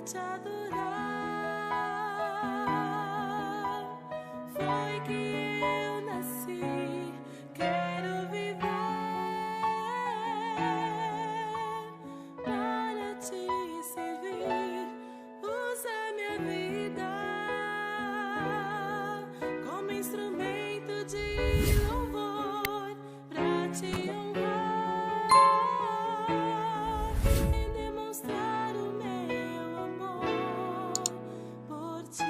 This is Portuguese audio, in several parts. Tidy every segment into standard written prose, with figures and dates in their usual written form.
te adorar. Foi que eu nasci, quero viver para te servir. Usa minha vida como instrumento de louvor para te honrar e demonstrar o meu amor por ti.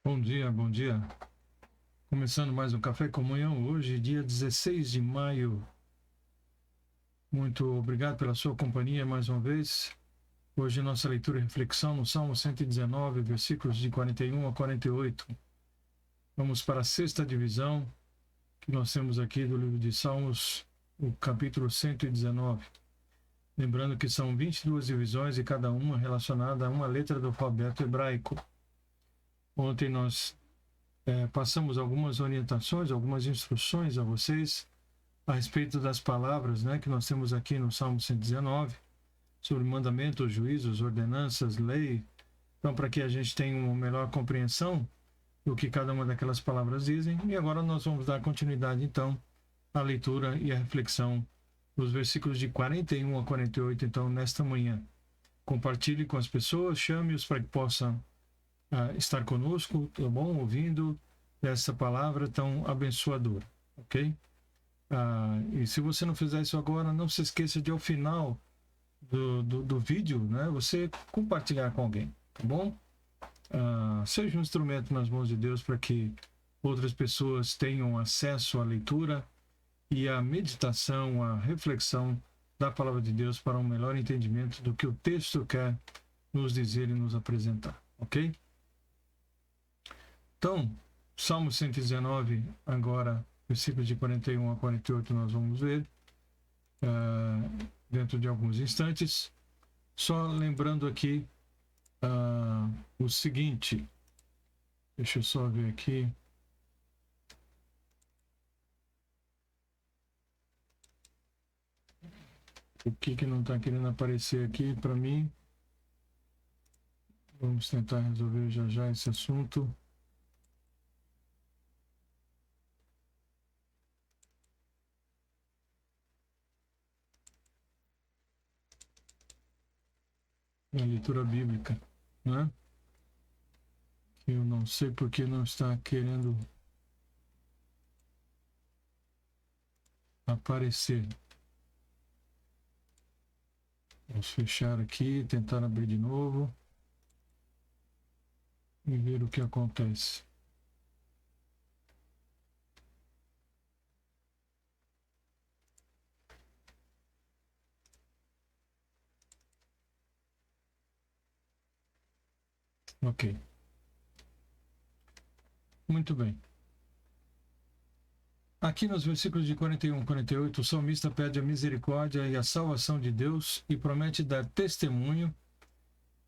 Bom dia, bom dia. Começando mais um Café e Comunhão, hoje, dia 16 de maio. Muito obrigado pela sua companhia mais uma vez. Hoje, nossa leitura e reflexão no Salmo 119, versículos de 41 a 48. Vamos para a sexta divisão que nós temos aqui do livro de Salmos, o capítulo 119. Lembrando que são 22 divisões e cada uma relacionada a uma letra do alfabeto hebraico. Ontem nós passamos algumas orientações, algumas instruções a vocês a respeito das palavras, que nós temos aqui no Salmo 119, sobre mandamentos, juízos, ordenanças, lei. Então, para que a gente tenha uma melhor compreensão do que cada uma daquelas palavras dizem. E agora nós vamos dar continuidade, então, à leitura e à reflexão dos versículos de 41 a 48, então, nesta manhã. Compartilhe com as pessoas, chame-os para que possam estar conosco, tá bom? Ouvindo essa palavra tão abençoadora, ok? E se você não fizer isso agora, não se esqueça de, ao final do vídeo, você compartilhar com alguém, tá bom? Seja um instrumento nas mãos de Deus para que outras pessoas tenham acesso à leitura e à meditação, à reflexão da palavra de Deus para um melhor entendimento do que o texto quer nos dizer e nos apresentar, ok? Então, Salmo 119, agora, versículos de 41 a 48, nós vamos ver dentro de alguns instantes. Só lembrando aqui o seguinte, deixa eu só ver aqui. O que não está querendo aparecer aqui para mim? Vamos tentar resolver já esse assunto. Na leitura bíblica, que eu não sei porque não está querendo aparecer. Vamos fechar aqui, tentar abrir de novo e ver o que acontece. Ok. Muito bem. Aqui nos versículos de 41 a 48, o salmista pede a misericórdia e a salvação de Deus e promete dar testemunho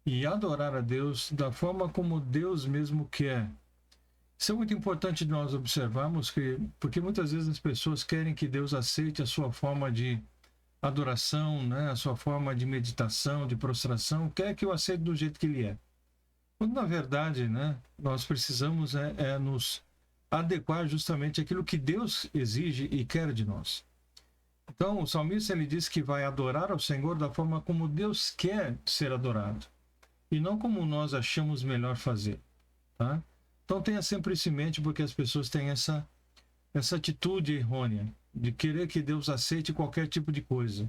e adorar a Deus da forma como Deus mesmo quer. Isso é muito importante de nós observarmos, porque muitas vezes as pessoas querem que Deus aceite a sua forma de adoração, a sua forma de meditação, de prostração, quer que eu aceite do jeito que Ele é. Quando, na verdade, nós precisamos nos adequar justamente àquilo que Deus exige e quer de nós. Então, o salmista ele diz que vai adorar ao Senhor da forma como Deus quer ser adorado, e não como nós achamos melhor fazer. Tá? Então, tenha sempre isso em mente, porque as pessoas têm essa atitude errônea de querer que Deus aceite qualquer tipo de coisa.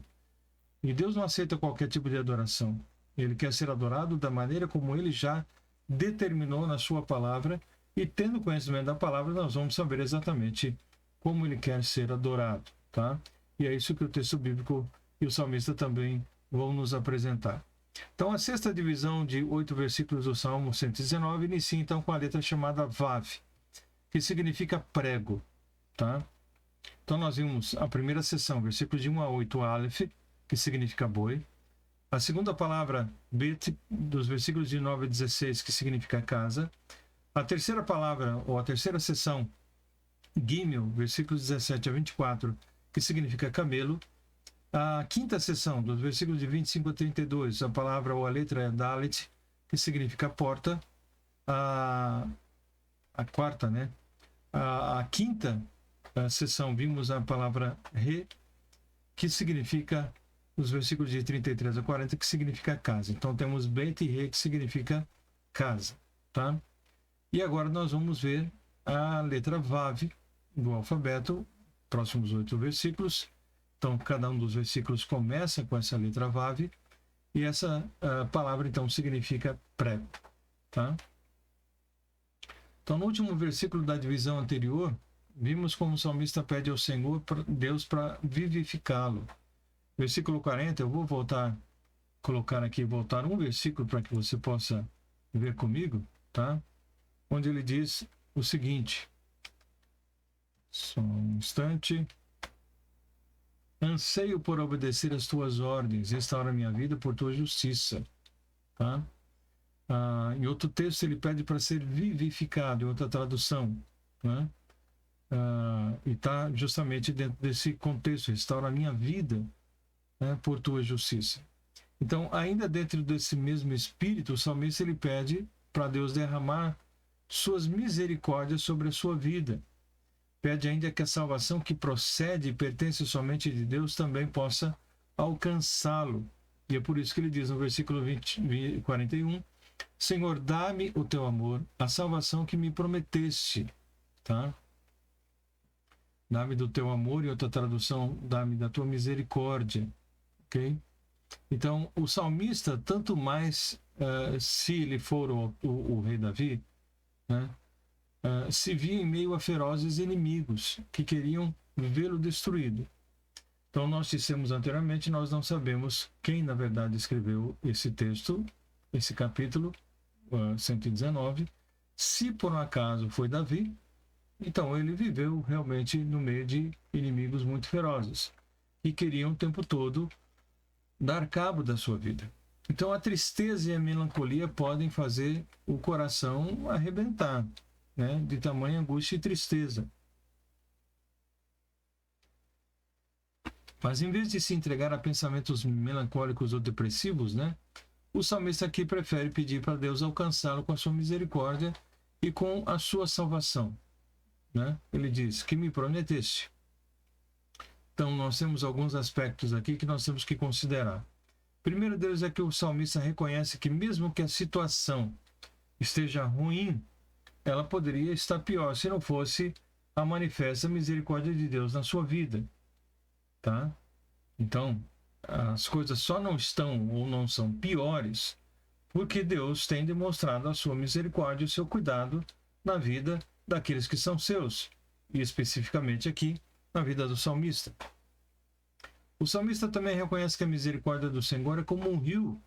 E Deus não aceita qualquer tipo de adoração. Ele quer ser adorado da maneira como Ele já determinou na sua palavra, e tendo conhecimento da palavra, nós vamos saber exatamente como Ele quer ser adorado, tá? E é isso que o texto bíblico e o salmista também vão nos apresentar. Então, a sexta divisão de 8 versículos do Salmo 119 inicia então com a letra chamada Vav, que significa prego, tá? Então, nós vimos a primeira seção, versículos de 1 a 8, Aleph, que significa boi. A segunda palavra, Bet, dos versículos de 9 a 16, que significa casa. A terceira palavra, ou a terceira seção, Gimel, versículos 17 a 24, que significa camelo. A quinta seção, dos versículos de 25 a 32, a palavra ou a letra é Dalet, que significa porta. A quarta, né? A quinta seção, vimos a palavra Re, que significa, os versículos de 33 a 40, que significa casa. Então temos Bet e Re, que significa casa, tá? E agora nós vamos ver a letra Vav do alfabeto, próximos 8 versículos. Então, cada um dos versículos começa com essa letra Vav, e essa palavra, então, significa prego, tá? Então, no último versículo da divisão anterior, vimos como o salmista pede ao Senhor, Deus, para vivificá-lo. Versículo 40, eu vou colocar um versículo para que você possa ver comigo, tá? Onde ele diz o seguinte, só um instante: anseio por obedecer as tuas ordens, restaura minha vida por tua justiça, tá? Em outro texto ele pede para ser vivificado, em outra tradução, né? E está justamente dentro desse contexto, restaura a minha vida, né, por tua justiça. Então, ainda dentro desse mesmo espírito, o salmista ele pede para Deus derramar suas misericórdias sobre a sua vida. Pede ainda que a salvação que procede e pertence somente de Deus também possa alcançá-lo. E é por isso que ele diz no versículo 41, Senhor, dá-me o teu amor, a salvação que me prometeste, tá? Dá-me do teu amor, e outra tradução, dá-me da tua misericórdia, ok? Então, o salmista, tanto mais se ele for o rei Davi, né, se via em meio a ferozes inimigos que queriam vê-lo destruído. Então, nós dissemos anteriormente, nós não sabemos quem, na verdade, escreveu esse texto, esse capítulo 119. Se por um acaso foi Davi, então ele viveu realmente no meio de inimigos muito ferozes que queriam o tempo todo dar cabo da sua vida. Então a tristeza e a melancolia podem fazer o coração arrebentar, né, de tamanha angústia e tristeza. Mas em vez de se entregar a pensamentos melancólicos ou depressivos, né, o salmista aqui prefere pedir para Deus alcançá-lo com a sua misericórdia e com a sua salvação, né? Ele diz, que me prometeste. Então nós temos alguns aspectos aqui que nós temos que considerar. Primeiro deles é que o salmista reconhece que mesmo que a situação esteja ruim, ela poderia estar pior se não fosse a manifesta misericórdia de Deus na sua vida, tá? Então, as coisas só não estão ou não são piores porque Deus tem demonstrado a sua misericórdia e o seu cuidado na vida daqueles que são seus, e especificamente aqui na vida do salmista. O salmista também reconhece que a misericórdia do Senhor é como um rio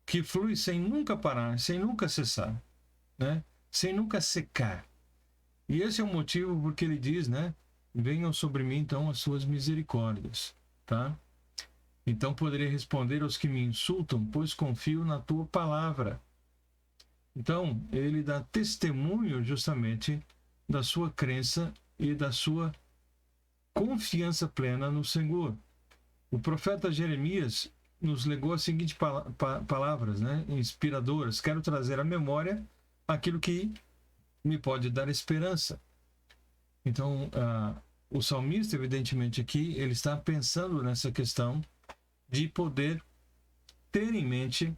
que flui sem nunca parar, sem nunca cessar, né? Sem nunca secar. E esse é o motivo porque ele diz, né? Venham sobre mim então as suas misericórdias, tá? Então poderei responder aos que me insultam, pois confio na tua palavra. Então ele dá testemunho justamente da sua crença e da sua confiança plena no Senhor. O profeta Jeremias nos legou as seguintes palavras, né, inspiradoras. Quero trazer à memória aquilo que me pode dar esperança. Então, o salmista, evidentemente aqui, ele está pensando nessa questão de poder ter em mente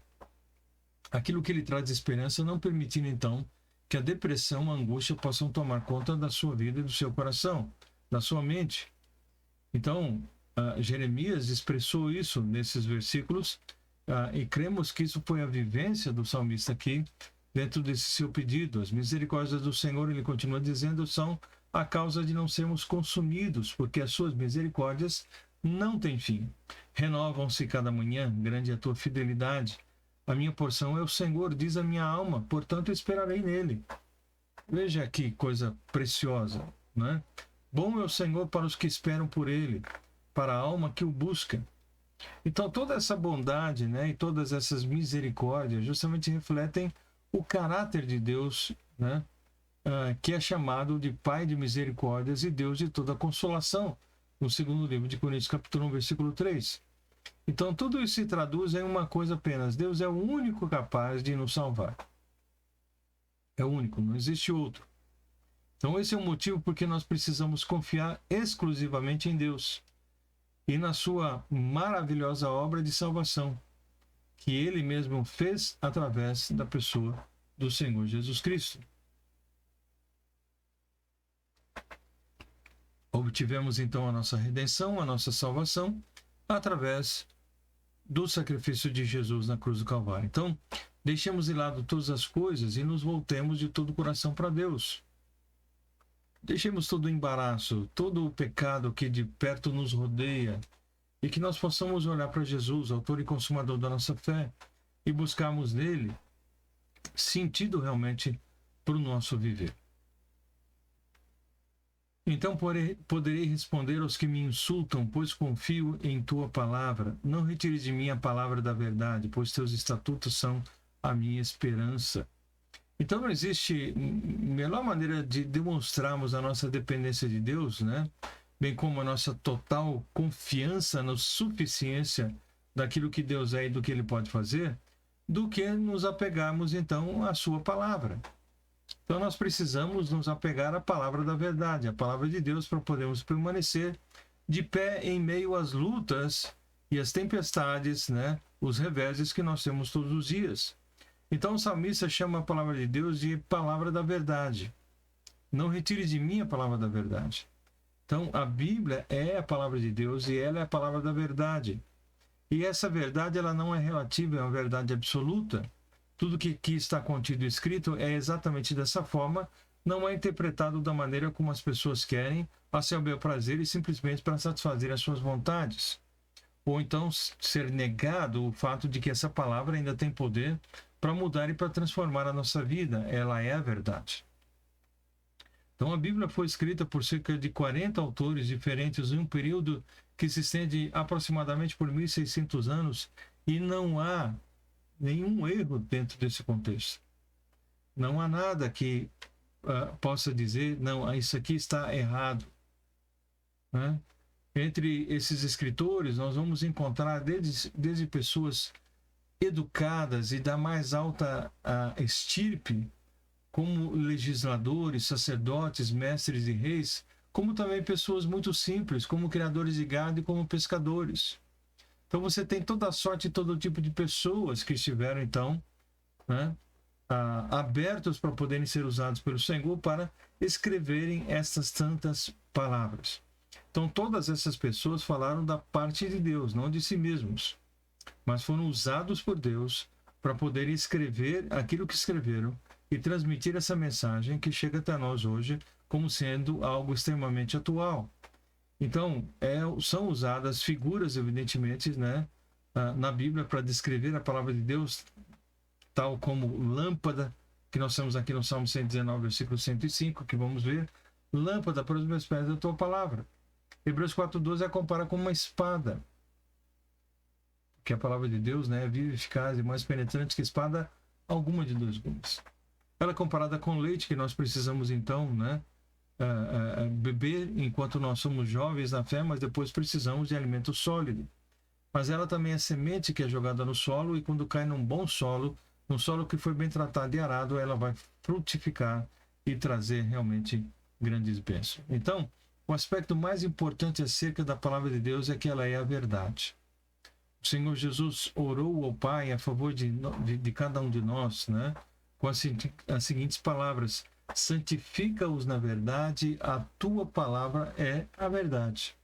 aquilo que lhe traz esperança, não permitindo, então, que a depressão, a angústia possam tomar conta da sua vida e do seu coração, da sua mente. Então, Jeremias expressou isso nesses versículos, e cremos que isso foi a vivência do salmista aqui, dentro desse seu pedido. As misericórdias do Senhor, ele continua dizendo, são a causa de não sermos consumidos, porque as suas misericórdias não têm fim. Renovam-se cada manhã, grande é a tua fidelidade. A minha porção é o Senhor, diz a minha alma, portanto esperarei nele. Veja que coisa preciosa, né? Bom é o Senhor para os que esperam por ele, para a alma que o busca. Então toda essa bondade, né, e todas essas misericórdias justamente refletem o caráter de Deus, né, que é chamado de Pai de misericórdias e Deus de toda consolação, no segundo livro de Coríntios, capítulo 1, versículo 3. Então, tudo isso se traduz em uma coisa apenas: Deus é o único capaz de nos salvar. É o único, não existe outro. Então, esse é o motivo porque nós precisamos confiar exclusivamente em Deus e na sua maravilhosa obra de salvação, que Ele mesmo fez através da pessoa do Senhor Jesus Cristo. Obtivemos então a nossa redenção, a nossa salvação, através do sacrifício de Jesus na cruz do Calvário. Então, deixemos de lado todas as coisas e nos voltemos de todo o coração para Deus. Deixemos todo o embaraço, todo o pecado que de perto nos rodeia, e que nós possamos olhar para Jesus, autor e consumador da nossa fé, e buscarmos nele sentido realmente para o nosso viver. Então poderei responder aos que me insultam, pois confio em tua palavra. Não retires de mim a palavra da verdade, pois teus estatutos são a minha esperança. Então não existe melhor maneira de demonstrarmos a nossa dependência de Deus, né? Bem como a nossa total confiança na suficiência daquilo que Deus é e do que Ele pode fazer, do que nos apegarmos então à sua palavra. Então nós precisamos nos apegar à palavra da verdade, à palavra de Deus, para podermos permanecer de pé em meio às lutas e às tempestades, né? Os reveses que nós temos todos os dias. Então o salmista chama a palavra de Deus de palavra da verdade. Não retire de mim a palavra da verdade. Então a Bíblia é a palavra de Deus e ela é a palavra da verdade. E essa verdade ela não é relativa, é uma verdade absoluta. Tudo que aqui está contido e escrito é exatamente dessa forma, não é interpretado da maneira como as pessoas querem, a seu bel prazer e simplesmente para satisfazer as suas vontades. Ou então ser negado o fato de que essa palavra ainda tem poder para mudar e para transformar a nossa vida. Ela é a verdade. Então a Bíblia foi escrita por cerca de 40 autores diferentes em um período que se estende aproximadamente por 1.600 anos e não há nenhum erro dentro desse contexto. Não há nada que possa dizer, não, isso aqui está errado. Né? Entre esses escritores, nós vamos encontrar desde pessoas educadas e da mais alta estirpe, como legisladores, sacerdotes, mestres e reis, como também pessoas muito simples, como criadores de gado e como pescadores. Então você tem toda a sorte e todo tipo de pessoas que estiveram, então, né, abertos para poderem ser usados pelo Senhor para escreverem essas tantas palavras. Então todas essas pessoas falaram da parte de Deus, não de si mesmos, mas foram usados por Deus para poderem escrever aquilo que escreveram e transmitir essa mensagem que chega até nós hoje como sendo algo extremamente atual. Então, são usadas figuras, evidentemente, né, na Bíblia para descrever a palavra de Deus, tal como lâmpada, que nós temos aqui no Salmo 119, versículo 105, que vamos ver, lâmpada para os meus pés da tua palavra. Hebreus 4:12 a compara com uma espada, que a palavra de Deus, né, é viva, eficaz e mais penetrante que espada alguma de dois gumes. Ela é comparada com leite, que nós precisamos então, né, beber enquanto nós somos jovens na fé, mas depois precisamos de alimento sólido. Mas ela também é semente que é jogada no solo e quando cai num bom solo, num solo que foi bem tratado e arado, ela vai frutificar e trazer realmente grandes bênçãos. Então, o aspecto mais importante acerca da palavra de Deus é que ela é a verdade. O Senhor Jesus orou ao Pai a favor de cada um de nós, né, com as seguintes palavras: santifica-os na verdade, a tua palavra é a verdade.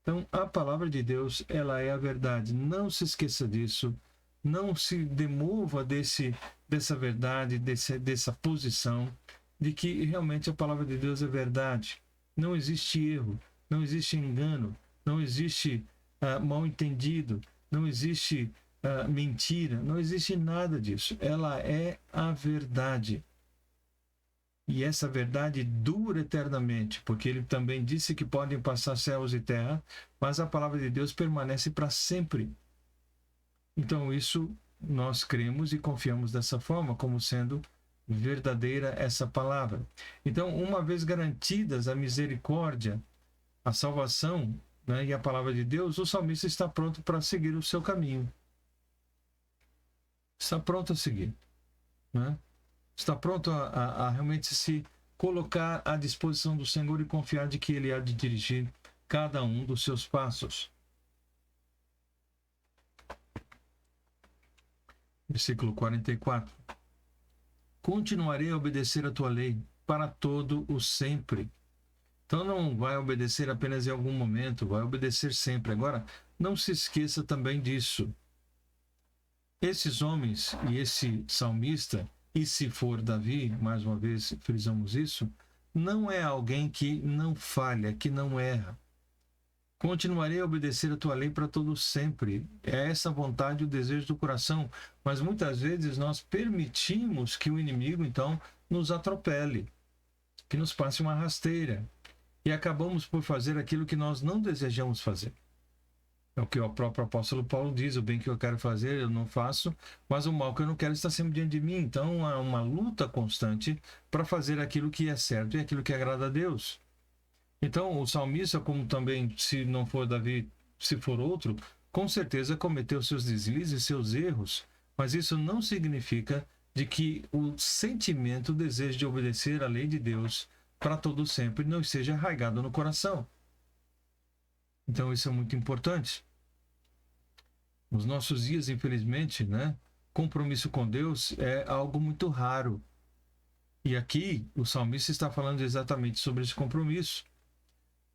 Então, a palavra de Deus, ela é a verdade. Não se esqueça disso. Não se demova dessa verdade, dessa posição de que realmente a palavra de Deus é verdade. Não existe erro, não existe engano, não existe mal entendido, não existe mentira, não existe nada disso. Ela é a verdade. E essa verdade dura eternamente, porque ele também disse que podem passar céus e terra, mas a palavra de Deus permanece para sempre. Então isso nós cremos e confiamos dessa forma, como sendo verdadeira essa palavra. Então, uma vez garantidas a misericórdia, a salvação, né, e a palavra de Deus, o salmista está pronto para seguir o seu caminho. Está pronto a seguir. Né? Está pronto a realmente se colocar à disposição do Senhor e confiar de que Ele há de dirigir cada um dos seus passos. Versículo 44. Continuarei a obedecer a tua lei para todo o sempre. Então não vai obedecer apenas em algum momento, vai obedecer sempre. Agora, não se esqueça também disso. Esses homens e esse salmista, e se for Davi, mais uma vez frisamos isso, não é alguém que não falha, que não erra. Continuarei a obedecer a tua lei para todo sempre. É essa vontade e o desejo do coração. Mas muitas vezes nós permitimos que o inimigo, então, nos atropele, que nos passe uma rasteira. E acabamos por fazer aquilo que nós não desejamos fazer. É o que o próprio apóstolo Paulo diz: o bem que eu quero fazer eu não faço, mas o mal que eu não quero está sempre diante de mim. Então há uma luta constante para fazer aquilo que é certo e aquilo que agrada a Deus. Então o salmista, como também, se não for Davi, se for outro, com certeza cometeu seus deslizes, seus erros, mas isso não significa de que o sentimento, o desejo de obedecer à lei de Deus para todo sempre não esteja arraigado no coração. Então isso é muito importante. Nos nossos dias, infelizmente, né, compromisso com Deus é algo muito raro. E aqui o salmista está falando exatamente sobre esse compromisso.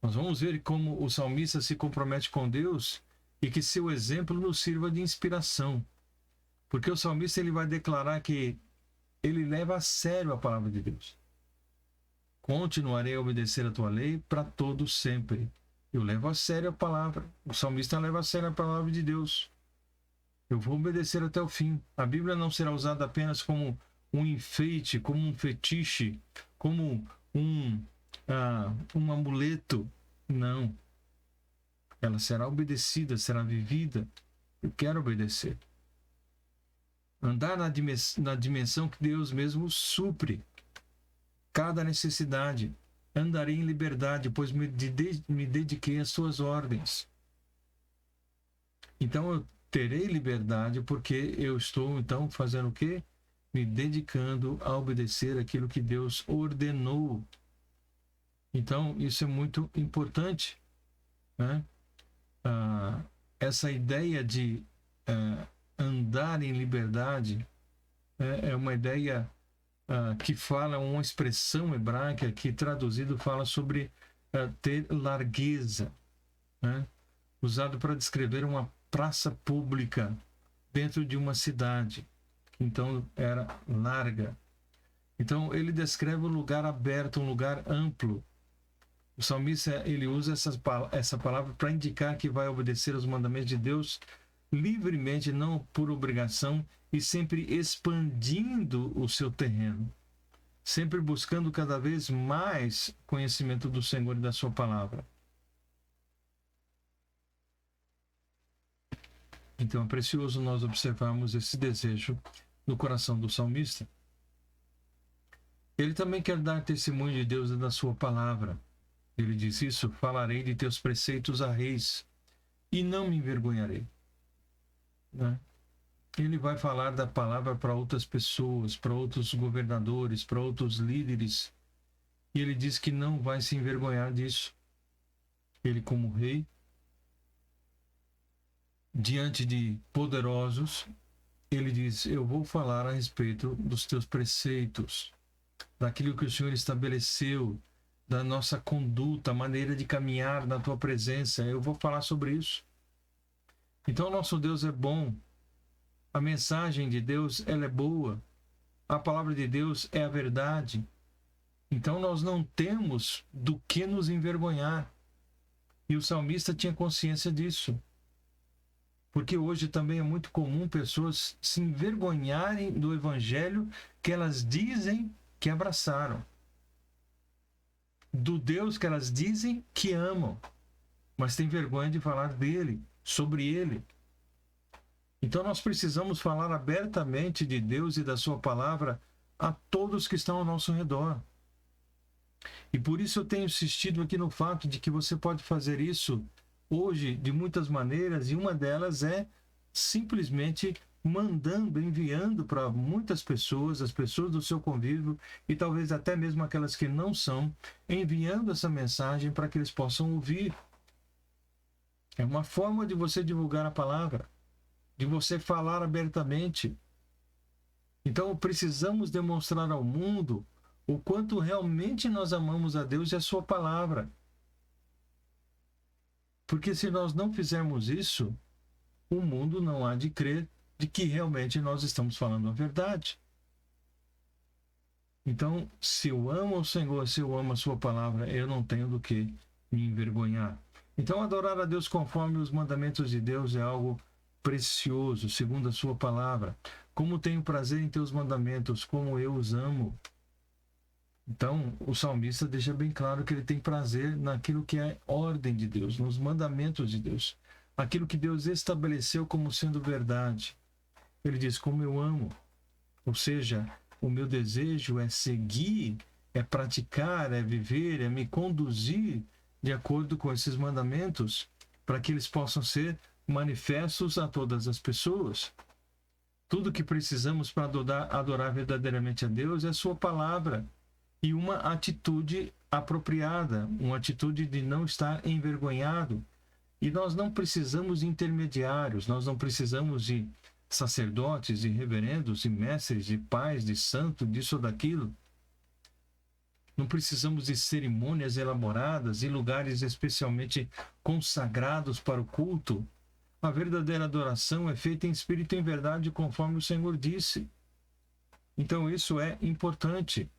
Nós vamos ver como o salmista se compromete com Deus e que seu exemplo nos sirva de inspiração. Porque o salmista ele vai declarar que ele leva a sério a palavra de Deus. Continuarei a obedecer a tua lei para todo sempre. Eu levo a sério a palavra. O salmista leva a sério a palavra de Deus. Eu vou obedecer até o fim. A Bíblia não será usada apenas como um enfeite, como um fetiche, como um amuleto. Não. Ela será obedecida, será vivida. Eu quero obedecer. Andar na dimensão que Deus mesmo supre cada necessidade. Andarei em liberdade, pois me dediquei às suas ordens. Então eu terei liberdade porque eu estou então fazendo o quê? Me dedicando a obedecer aquilo que Deus ordenou. Então isso é muito importante, né? Essa ideia de andar em liberdade é uma ideia que fala, uma expressão hebraica que traduzido fala sobre ter largueza, né? Usado para descrever uma praça pública dentro de uma cidade. Então era larga. Então ele descreve um lugar aberto, um lugar amplo. O salmista ele usa essa palavra para indicar que vai obedecer aos mandamentos de Deus livremente, não por obrigação, e sempre expandindo o seu terreno, sempre buscando cada vez mais conhecimento do Senhor e da sua palavra. Então é precioso nós observarmos esse desejo no coração do salmista. Ele também quer dar testemunho de Deus e da sua palavra. Ele diz isso: falarei de teus preceitos a reis e não me envergonharei. Né? Ele vai falar da palavra para outras pessoas, para outros governadores, para outros líderes. E ele diz que não vai se envergonhar disso. Ele, como rei, diante de poderosos, ele diz: eu vou falar a respeito dos teus preceitos, daquilo que o Senhor estabeleceu, da nossa conduta, a maneira de caminhar na tua presença. Eu vou falar sobre isso. Então, nosso Deus é bom. A mensagem de Deus, ela é boa. A palavra de Deus é a verdade. Então, nós não temos do que nos envergonhar. E o salmista tinha consciência disso. Porque hoje também é muito comum pessoas se envergonharem do evangelho que elas dizem que abraçaram, do Deus que elas dizem que amam, mas têm vergonha de falar dele, sobre ele. Então nós precisamos falar abertamente de Deus e da sua palavra a todos que estão ao nosso redor. E por isso eu tenho insistido aqui no fato de que você pode fazer isso hoje de muitas maneiras, e uma delas é simplesmente mandando, enviando para muitas pessoas, as pessoas do seu convívio, e talvez até mesmo aquelas que não são, enviando essa mensagem para que eles possam ouvir. É uma forma de você divulgar a palavra, de você falar abertamente. Então precisamos demonstrar ao mundo o quanto realmente nós amamos a Deus e a sua palavra. Porque se nós não fizermos isso, o mundo não há de crer de que realmente nós estamos falando a verdade. Então, se eu amo o Senhor, se eu amo a sua palavra, eu não tenho do que me envergonhar. Então, adorar a Deus conforme os mandamentos de Deus é algo precioso, segundo a sua palavra. Como tenho prazer em teus mandamentos, como eu os amo. Então, o salmista deixa bem claro que ele tem prazer naquilo que é ordem de Deus, nos mandamentos de Deus, aquilo que Deus estabeleceu como sendo verdade. Ele diz, como eu amo. Ou seja, o meu desejo é seguir, é praticar, é viver, é me conduzir de acordo com esses mandamentos, para que eles possam ser manifestos a todas as pessoas. Tudo que precisamos para adorar verdadeiramente a Deus é a sua palavra e uma atitude apropriada, uma atitude de não estar envergonhado. E nós não precisamos de intermediários, nós não precisamos de sacerdotes, de reverendos, de mestres, de pais, de santo, disso ou daquilo. Não precisamos de cerimônias elaboradas e lugares especialmente consagrados para o culto. A verdadeira adoração é feita em espírito e em verdade, conforme o Senhor disse. Então isso é importante.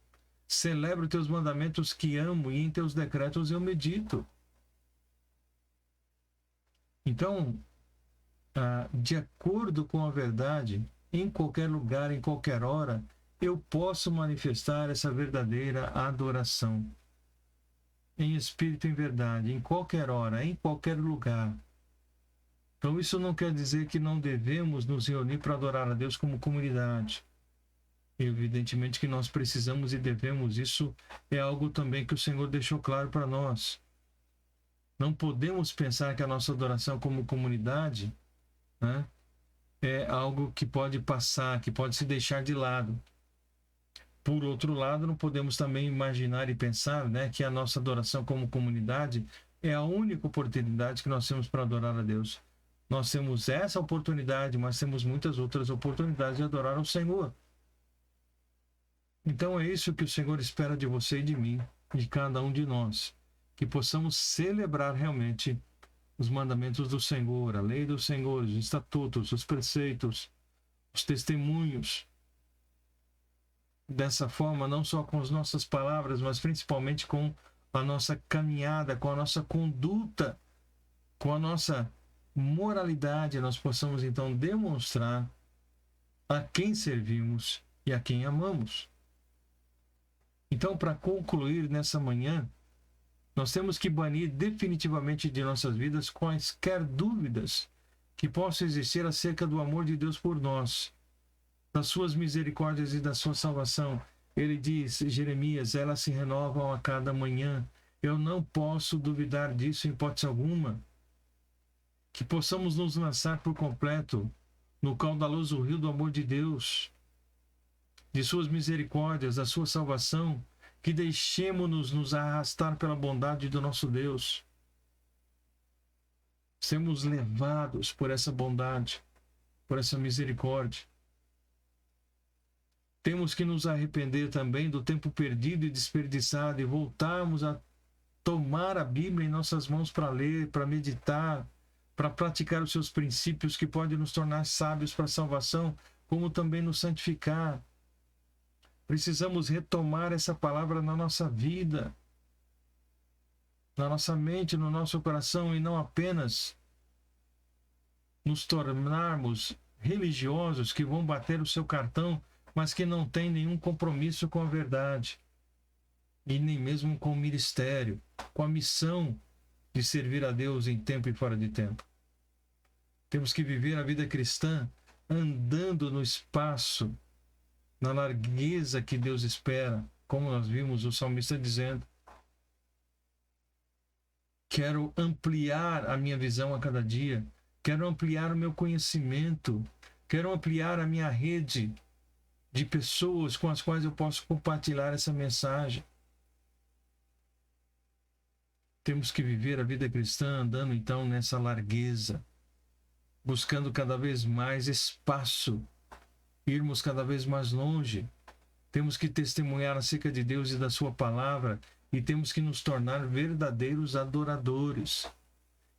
Celebro teus mandamentos que amo e em teus decretos eu medito. Então, de acordo com a verdade, em qualquer lugar, em qualquer hora, eu posso manifestar essa verdadeira adoração. Em espírito e em verdade, em qualquer hora, em qualquer lugar. Então isso não quer dizer que não devemos nos reunir para adorar a Deus como comunidade. Evidentemente que nós precisamos e devemos, isso é algo também que o Senhor deixou claro para nós. Não podemos pensar que a nossa adoração como comunidade, né, é algo que pode passar, que pode se deixar de lado. Por outro lado, não podemos também imaginar e pensar, né, que a nossa adoração como comunidade é a única oportunidade que nós temos para adorar a Deus. Nós temos essa oportunidade, mas temos muitas outras oportunidades de adorar ao Senhor. Então é isso que o Senhor espera de você e de mim, de cada um de nós, que possamos celebrar realmente os mandamentos do Senhor, a lei do Senhor, os estatutos, os preceitos, os testemunhos. Dessa forma, não só com as nossas palavras, mas principalmente com a nossa caminhada, com a nossa conduta, com a nossa moralidade, nós possamos então demonstrar a quem servimos e a quem amamos. Então, para concluir nessa manhã, nós temos que banir definitivamente de nossas vidas quaisquer dúvidas que possam existir acerca do amor de Deus por nós, das suas misericórdias e da sua salvação. Ele diz, Jeremias, elas se renovam a cada manhã. Eu não posso duvidar disso em hipótese alguma. Que possamos nos lançar por completo no caudaloso rio do amor de Deus, de suas misericórdias, da sua salvação, que deixemos-nos nos arrastar pela bondade do nosso Deus. Sermos levados por essa bondade, por essa misericórdia. Temos que nos arrepender também do tempo perdido e desperdiçado e voltarmos a tomar a Bíblia em nossas mãos para ler, para meditar, para praticar os seus princípios que podem nos tornar sábios para a salvação, como também nos santificar. Precisamos retomar essa palavra na nossa vida, na nossa mente, no nosso coração, e não apenas nos tornarmos religiosos que vão bater o seu cartão, mas que não têm nenhum compromisso com a verdade, e nem mesmo com o ministério, com a missão de servir a Deus em tempo e fora de tempo. Temos que viver a vida cristã andando no espaço na largueza que Deus espera, como nós vimos o salmista dizendo: quero ampliar a minha visão a cada dia, quero ampliar o meu conhecimento, quero ampliar a minha rede de pessoas com as quais eu posso compartilhar essa mensagem. Temos que viver a vida cristã andando então nessa largueza, buscando cada vez mais espaço, irmos cada vez mais longe. Temos que testemunhar acerca de Deus e da sua palavra, e temos que nos tornar verdadeiros adoradores,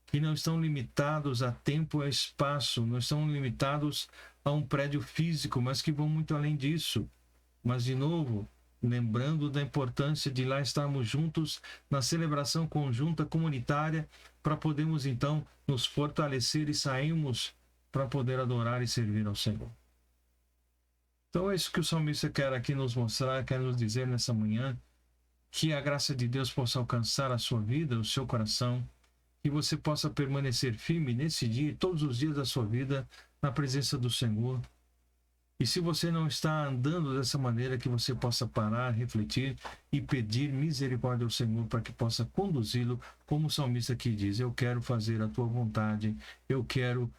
que não estão limitados a tempo e a espaço, não estão limitados a um prédio físico, mas que vão muito além disso. Mas, de novo, lembrando da importância de lá estarmos juntos na celebração conjunta comunitária, para podermos então nos fortalecer e sairmos para poder adorar e servir ao Senhor. Então é isso que o salmista quer aqui nos mostrar, quer nos dizer nessa manhã, que a graça de Deus possa alcançar a sua vida, o seu coração, que você possa permanecer firme nesse dia e todos os dias da sua vida na presença do Senhor. E se você não está andando dessa maneira, que você possa parar, refletir e pedir misericórdia ao Senhor para que possa conduzi-lo, como o salmista aqui diz: eu quero fazer a tua vontade, eu quero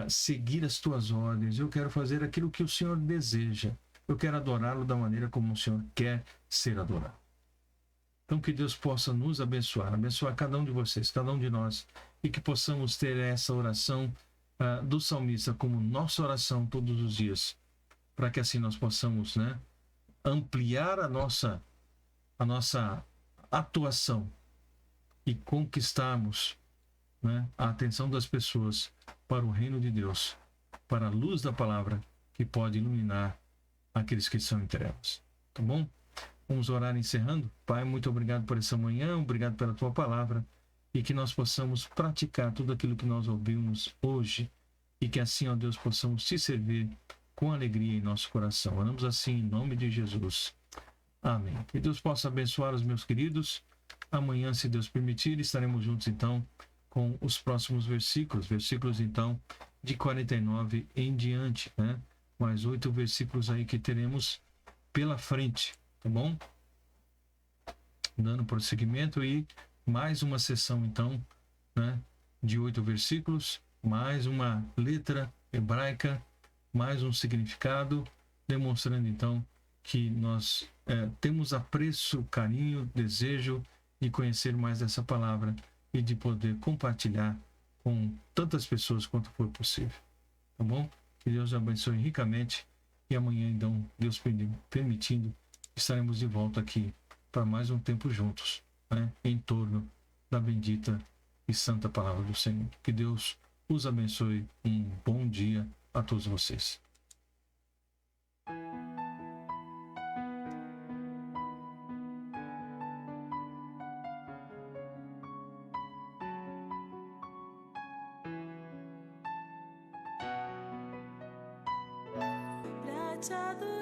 seguir as tuas ordens, eu quero fazer aquilo que o Senhor deseja, eu quero adorá-lo da maneira como o Senhor quer ser adorado. Então que Deus possa nos abençoar cada um de vocês, cada um de nós, e que possamos ter essa oração do salmista como nossa oração todos os dias, para que assim nós possamos, ampliar a nossa atuação e conquistarmos, a atenção das pessoas para o reino de Deus, para a luz da palavra que pode iluminar aqueles que são em trevas. Tá bom? Vamos orar encerrando. Pai, muito obrigado por essa manhã, obrigado pela tua palavra, e que nós possamos praticar tudo aquilo que nós ouvimos hoje, e que assim, ó Deus, possamos te servir com alegria em nosso coração. Oramos assim em nome de Jesus. Amém. Que Deus possa abençoar os meus queridos. Amanhã, se Deus permitir, estaremos juntos então com os próximos versículos então de 49 em diante, mais 8 versículos aí que teremos pela frente, tá bom? Dando prosseguimento, e mais uma sessão então, de 8 versículos, mais uma letra hebraica, mais um significado, demonstrando então que nós temos apreço, carinho, desejo de conhecer mais dessa palavra e de poder compartilhar com tantas pessoas quanto for possível. Tá bom? Que Deus abençoe ricamente, e amanhã, então, Deus permitindo, estaremos de volta aqui para mais um tempo juntos, em torno da bendita e santa palavra do Senhor. Que Deus os abençoe. Um bom dia a todos vocês. Pra te adorar.